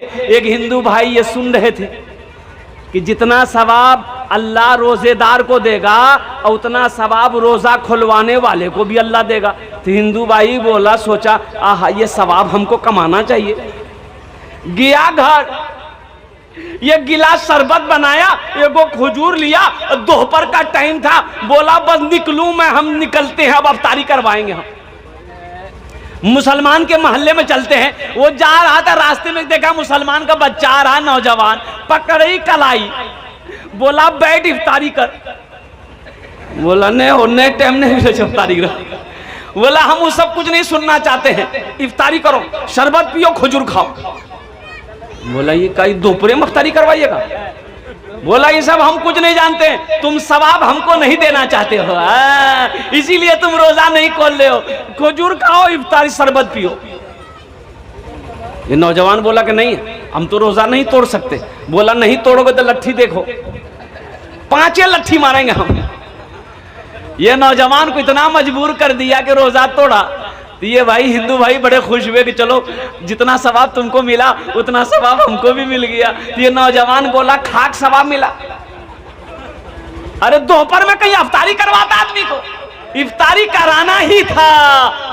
एक हिंदू भाई ये सुन रहे थे कि जितना सवाब अल्लाह रोजेदार को देगा और उतना सवाब रोजा खुलवाने वाले को भी अल्लाह देगा। तो हिंदू भाई बोला, सोचा आहा ये सवाब हमको कमाना चाहिए। गया घर, ये गिलास शरबत बनाया, एगो खजूर लिया, दोपहर का टाइम था, बोला बस निकलूं मैं, हम निकलते हैं, अब अफ्तारी करवाएंगे हम। मुसलमान के मोहल्ले में चलते हैं, वो जा रहा था, रास्ते में देखा मुसलमान का बच्चा आ रहा, नौजवान, पकड़ी कलाई, बोला बैठ इफ्तारी कर। बोला नहीं होने टाइम नहीं इफ्तारी कर। बोला हम वो सब कुछ नहीं सुनना चाहते हैं, इफ्तारी करो, शरबत पियो, खजूर खाओ। बोला ये कई दोपहर में इफ्तारी करवाइएगा? बोला ये सब हम कुछ नहीं जानते, तुम सवाब हमको नहीं देना चाहते हो, इसीलिए तुम रोजा नहीं खोल रहे हो, खजूर खाओ, इफ्तारी शरबत पियो। ये नौजवान बोला कि नहीं हम तो रोजा नहीं तोड़ सकते। बोला नहीं तोड़ोगे तो लट्ठी देखो, 5 लट्ठी मारेंगे हम। ये नौजवान को इतना मजबूर कर दिया कि रोजा तोड़ा। तो ये भाई हिंदू भाई बड़े खुश हुए कि चलो जितना सवाब तुमको मिला उतना सवाब हमको भी मिल गया। तो ये नौजवान बोला खाक सवाब मिला। अरे दोपहर में कहीं इफ्तारी करवाता आदमी को, इफ्तारी कराना ही था,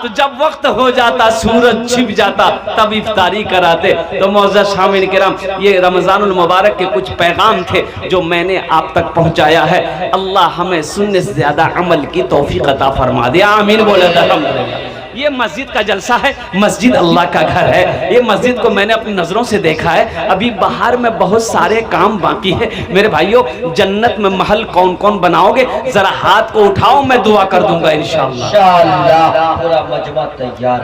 तो जब वक्त हो जाता, सूरज छिप जाता, तब इफ्तारी कराते। तो मौजूद शामिल किराम, ये रमजानुल मुबारक के कुछ पैगाम थे जो मैंने आप तक पहुंचाया है। अल्लाह हमें सुनने से ज्यादा अमल की तौफीक अता फरमा दे, आमीन बोले अल्हम्दुलिल्लाह। ये मस्जिद का जलसा है, मस्जिद अल्लाह का घर है। ये मस्जिद को मैंने अपनी नजरों से देखा है, अभी बाहर में बहुत सारे काम बाकी है। मेरे भाइयों, जन्नत में महल कौन कौन बनाओगे, जरा हाथ को उठाओ, मैं दुआ कर दूंगा इंशाअल्लाह। पूरा मजमा तैयार,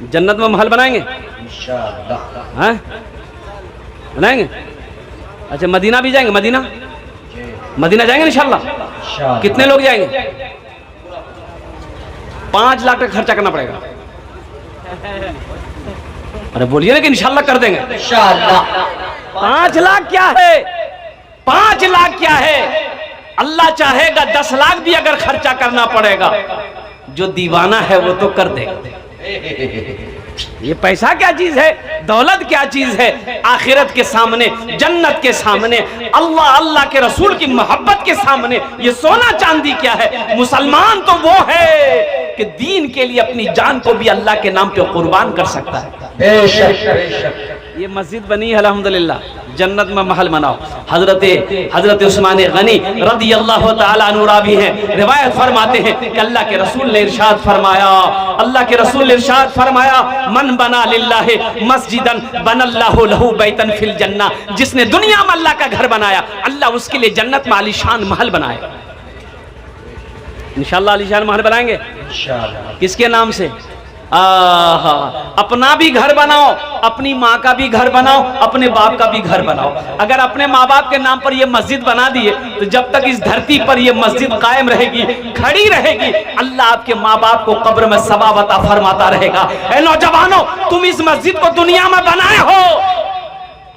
जन्नत में महल बनाएंगे इंशाअल्लाह। हैं? बनाएंगे? अच्छा मदीना भी जाएंगे? मदीना जाएंगे इंशाअल्लाह। कितने लोग जाएंगे? 5 लाख का खर्चा करना पड़ेगा। अरे बोलिए ना कि इंशाल्लाह कर देंगे। इंशाल्लाह। 5 लाख क्या है? 5 लाख क्या है? अल्लाह चाहेगा 10 लाख भी अगर खर्चा करना पड़ेगा, जो दीवाना है वो तो कर देगा। ये पैसा क्या चीज है, दौलत क्या चीज है, आखिरत के सामने, जन्नत के सामने, अल्लाह अल्लाह के रसूल की मोहब्बत के सामने ये सोना चांदी क्या है। मुसलमान तो वो है कि दीन के लिए अपनी जान को भी अल्लाह के नाम पे कुर्बान कर सकता है। बेशक ये मस्जिद बनी है अल्हम्दुलिल्लाह, जन्नत में महल बनाओ। हजरत उस्मान गनी रदियल्लाहु ताला अन्हु रावी हैं, रिवायत फरमाते हैं कि अल्लाह के रसूल ने इरशाद फरमाया, मन बना लिल्लाहि मस्जिदन बनल्लाहु लहू बैतन फिल जन्ना। जिसने दुनिया में अल्लाह का घर बनाया, अल्लाह उसके लिए जन्नत में आलीशान महल बनाएगा। इंशाअल्लाह आलीशान महल बनाएंगे इंशाअल्लाह। किसके नाम से? अपना भी घर बनाओ, अपनी माँ का भी घर बनाओ, अपने बाप का भी घर बनाओ। अगर अपने माँ बाप के नाम पर ये मस्जिद बना दिए तो जब तक इस धरती पर ये मस्जिद कायम रहेगी, खड़ी रहेगी, अल्लाह आपके माँ बाप को कब्र में सवाब अता फरमाता रहेगा। ऐ नौजवानों, तुम इस मस्जिद को दुनिया में बनाए हो,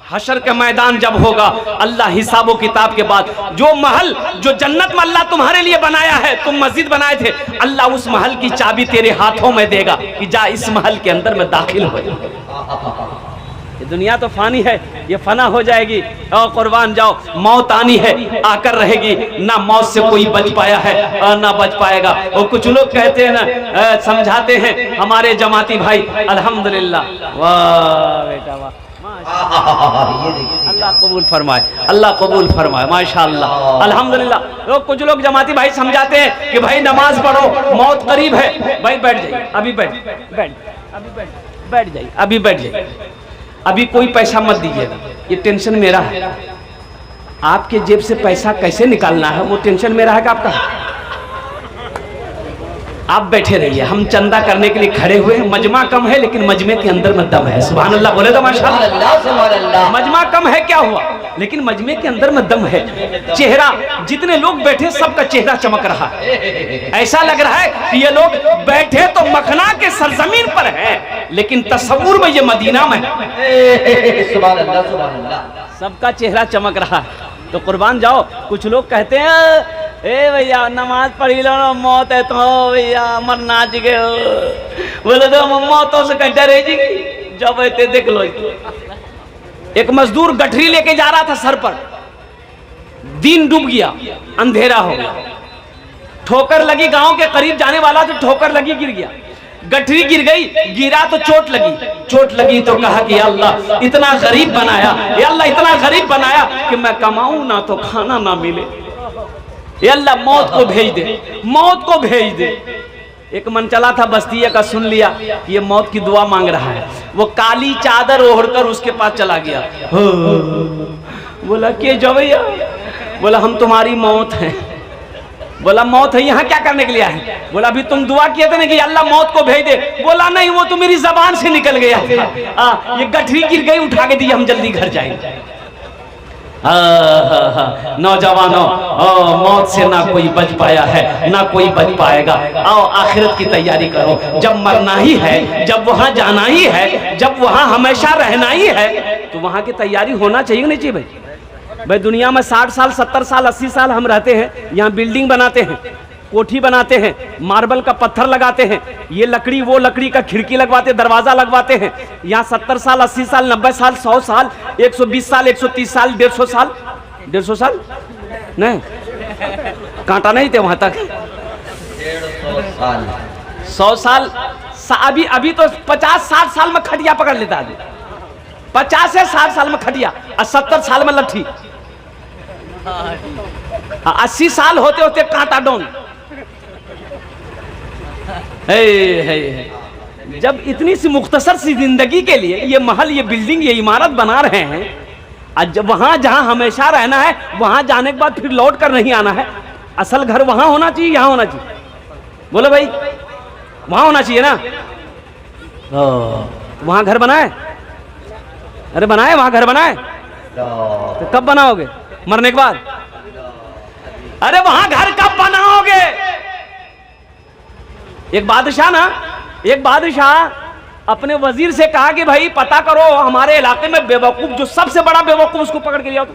हशर का मैदान जब होगा, अल्लाह हिसाबो किताब के बाद जो महल, जो जन्नत में अल्लाह तुम्हारे लिए बनाया है, तुम मस्जिद बनाए थे, अल्लाह उस महल की चाबी तेरे हाथों में देगा कि जा इस महल के अंदर में दाखिल हो। ये दुनिया तो फानी है, ये फना हो जाएगी, और कुर्बान जाओ, मौत आनी है, आकर रहेगी, ना मौत से कोई बच पाया है और ना बच पाएगा। और कुछ लोग कहते हैं ना, समझाते हैं हमारे जमाती भाई, अल्हम्दुलिल्लाह, वाह बेटा वाह, अल्लाह कबूल फरमाए, अल्लाह कबूल फरमाए, माशाअल्लाह अल्हम्दुलिल्लाह। तो कुछ लोग जमाती भाई समझाते हैं कि भाई नमाज पढ़ो, मौत करीब है, भाई बैठ जाइए, अभी बैठ जाइए, अभी बैठ जाइए, अभी कोई पैसा मत दीजिएगा, ये टेंशन मेरा है। आपके जेब से पैसा कैसे निकालना है वो टेंशन मेरा है कि आपका? आप बैठे रहिए, हम चंदा करने के लिए खड़े हुए हैं। मजमा कम है लेकिन मजमे के अंदर में दम है, सुभान अल्लाह बोले तो माशाअल्लाह। मजमा कम है क्या हुआ, लेकिन मजमे के अंदर में दम है। चेहरा, जितने लोग बैठे सबका चेहरा चमक रहा है, ऐसा लग रहा है कि ये लोग बैठे तो मखना के सरजमीन पर है, लेकिन तस्वुर में ये मदीना में है। सुभान अल्लाह, सुभान अल्लाह। सबका चेहरा चमक रहा है। तो कुर्बान जाओ, कुछ लोग कहते हैं ए भैया नमाज पढ़ी लो ना, मौत है तो भैया मरना चाहिए। बोले तो मौतों से कहीं डरे जी, जब देख लो एक मजदूर गठरी लेके जा रहा था सर पर, दिन डूब गया, अंधेरा हो गया, ठोकर लगी, गांव के करीब जाने वाला तो ठोकर लगी, गिर गया, गठरी गिर गई, गिरा तो चोट लगी तो कहा कि अल्लाह इतना गरीब बनाया, या अल्लाह इतना गरीब बनाया कि मैं कमाऊं ना तो खाना ना मिले, या अल्लाह मौत को भेज दे, मौत को भेज दे। एक मन चला था बस्ती का, सुन लिया कि ये मौत की दुआ मांग रहा है, वो काली चादर ओढ़कर उसके पास चला गया। बोला के जो भैया, बोला हम तुम्हारी मौत हैं। बोला मौत है, यहाँ क्या करने के लिए है? बोला अभी तुम दुआ किए थे ना कि अल्लाह मौत को भेज दे। बोला नहीं, वो तो मेरी जबान से निकल गया था, ये गठरी गिर गई, उठा के दी, हम जल्दी घर जाएंगे। नौजवानों, मौत से ना कोई बच पाया है, ना कोई बच पाएगा। आओ आखिरत की तैयारी करो, जब मरना ही है, जब वहां जाना ही है, जब वहां हमेशा रहना ही है, तो वहां की तैयारी होना चाहिए नहीं चाहिए भाई? भाई दुनिया में 60 साल 70 साल 80 साल हम रहते हैं, यहाँ बिल्डिंग बनाते हैं, कोठी बनाते हैं, मार्बल का पत्थर लगाते हैं, ये लकड़ी वो लकड़ी का खिड़की लगवाते, दरवाजा लगवाते हैं। यहाँ 70 साल 80 साल 90 साल 100 साल 120 साल 130 साल 150 साल नहीं, कांटा नहीं थे वहां तक, 100 साल। अभी तो 50-60 साल में खटिया पकड़ लेता है, 50 से 60 साल में खटिया और 70 साल में लट्ठी, 80 साल होते होते कांटा डोन। जब इतनी सी मुख्तसर सी जिंदगी के लिए ये महल, ये बिल्डिंग, ये इमारत बना रहे हैं, आज वहां जहां हमेशा रहना है, वहां जाने के बाद फिर लौट कर नहीं आना है। असल घर वहां होना चाहिए, यहां होना चाहिए? बोलो भाई, वहां होना चाहिए ना? वहां घर बनाए? अरे बनाए, वहां घर बनाए तो कब बनाओगे? मरने के बाद? अरे वहां घर कब बनाओगे? एक बादशाह अपने वजीर से कहा कि भाई पता करो हमारे इलाके में बेवकूफ, जो सबसे बड़ा बेवकूफ, उसको पकड़ के लिया। तो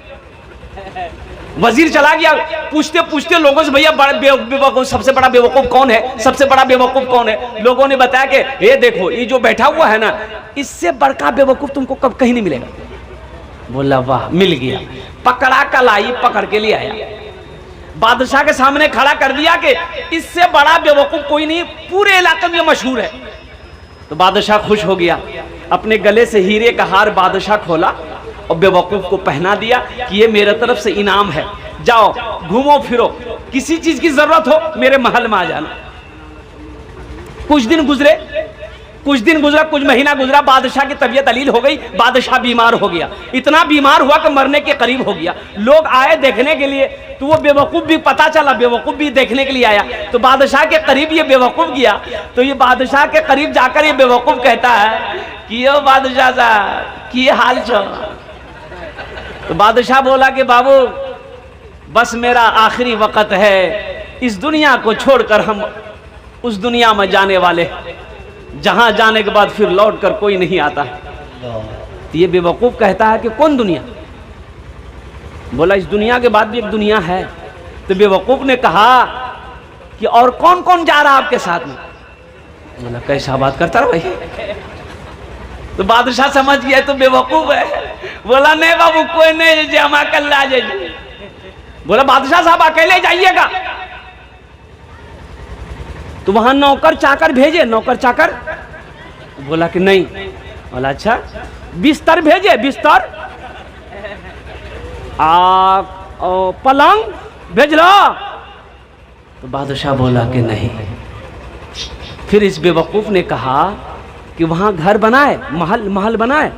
वजीर चला गया, पूछते पूछते लोगों से, भैया बेवकूफ सबसे बड़ा बेवकूफ कौन है, सबसे बड़ा बेवकूफ कौन है? लोगों ने बताया कि ये देखो, ये जो बैठा हुआ है ना, इससे बड़का बेवकूफ तुमको कब कहीं नहीं मिलेगा। बोला वाह, मिल गया। पकड़ा कलाई, पकड़ के लिए आया, बादशाह के सामने खड़ा कर दिया कि इससे बड़ा बेवकूफ कोई नहीं, पूरे इलाके में मशहूर है। तो बादशाह खुश हो गया, अपने गले से हीरे का हार बादशाह खोला और बेवकूफ को पहना दिया कि ये मेरे तरफ से इनाम है, जाओ घूमो फिरो, किसी चीज की जरूरत हो मेरे महल में आ जाना। कुछ दिन गुजरा, कुछ महीना गुजरा, बादशाह की तबीयत अलील हो गई, बादशाह बीमार हो गया, इतना बीमार हुआ कि मरने के करीब हो गया। लोग आए देखने के लिए, तो वो बेवकूफ भी, पता चला बेवकूफ भी देखने के लिए आया। तो बादशाह के करीब ये बेवकूफ गया, तो ये बादशाह के करीब जाकर ये बेवकूफ कहता है कि यो बादशाह साहब की हाल छो? तो बादशाह बोला कि बाबू बस मेरा आखिरी वक्त है, इस दुनिया को छोड़कर हम उस दुनिया में जाने वाले, जहां जाने के बाद फिर लौट कर कोई नहीं आता। तो ये बेवकूफ कहता है कि कौन दुनिया? बोला इस दुनिया के बाद भी एक दुनिया है। तो बेवकूफ ने कहा कि और कौन कौन जा रहा है आपके साथ में? बोला कैसा बात करता रहा भाई? तो बादशाह समझ गया तो बेवकूफ है। बोला नहीं बाबू कोई नहीं, जमा कल आ जाइए। बोला बादशाह साहब अकेले जाइएगा? तो वहां नौकर चाकर भेजे, नौकर चाकर? बोला कि नहीं। बोला अच्छा बिस्तर भेजे, बिस्तर पलंग भेज लो? तो बादशाह बोला कि नहीं। फिर इस बेवकूफ ने कहा कि वहां घर बनाए, महल बनाए?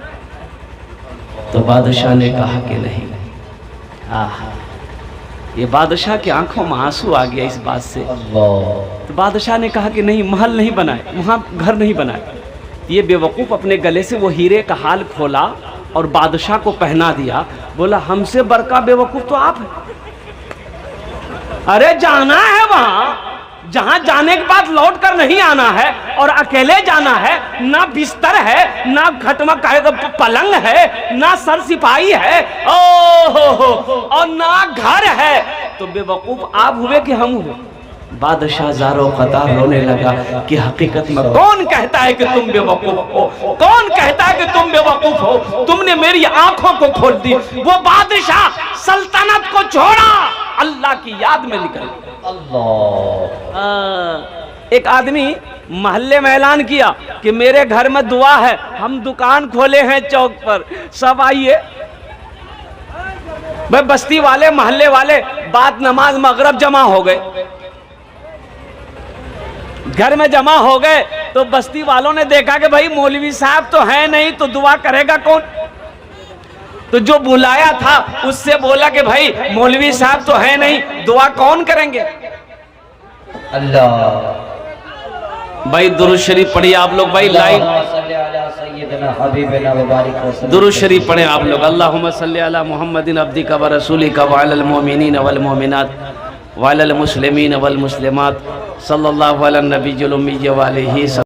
तो बादशाह ने कहा कि नहीं। ये बादशाह की आंखों में आंसू आ गया इस बात से। तो बादशाह ने कहा कि नहीं, महल नहीं बनाए, वहां घर नहीं बनाए। ये बेवकूफ अपने गले से वो हीरे का हाल खोला और बादशाह को पहना दिया। बोला हमसे बड़का बेवकूफ तो आप हैं। अरे जाना है वहां, जहां जाने के बाद लौट कर नहीं आना है, और अकेले जाना है, ना बिस्तर है, ना खटमा पलंग है, ना सर सिपाही है, ओ हो, और ना घर है। तो बेवकूफ आप हुए कि हम हुए? बादशाह ज़ारो क़तार रोने लगा कि हकीकत में कौन कहता है कि तुम बेवकूफ हो, कौन कहता है कि तुम बेवकूफ हो, तुमने मेरी आंखों को खोल दी। वो बादशाह सल्तनत को छोड़ा, अल्लाह की याद में निकल। अल्लाह। एक आदमी मोहल्ले में ऐलान किया कि मेरे घर में दुआ है, हम दुकान खोले हैं चौक पर, सब आइए। भाई बस्ती वाले मोहल्ले वाले बाद नमाज मगरिब जमा हो गए, घर में जमा हो गए। तो बस्ती वालों ने देखा कि भाई मौलवी साहब तो है नहीं, तो दुआ करेगा कौन। तो जो बुलाया था उससे बोला कि भाई मौलवी साहब तो है नहीं, दुआ कौन करेंगे। अल्लाह। भाई दुरूद शरीफ पढ़िए आप लोग, भाई लाइव दुरूद शरीफ पढ़े आप लोग। अल्लाहुम्मा सल्ली अला मुहम्मदिन अब्दिका व रसूलिका व अलल मोमिनीन वल मोमिनात व अलल मुस्लिमीन वल मुस्लिमात सल्लल्लाहु अला नबिय्यिल उम्मी व आलिहि।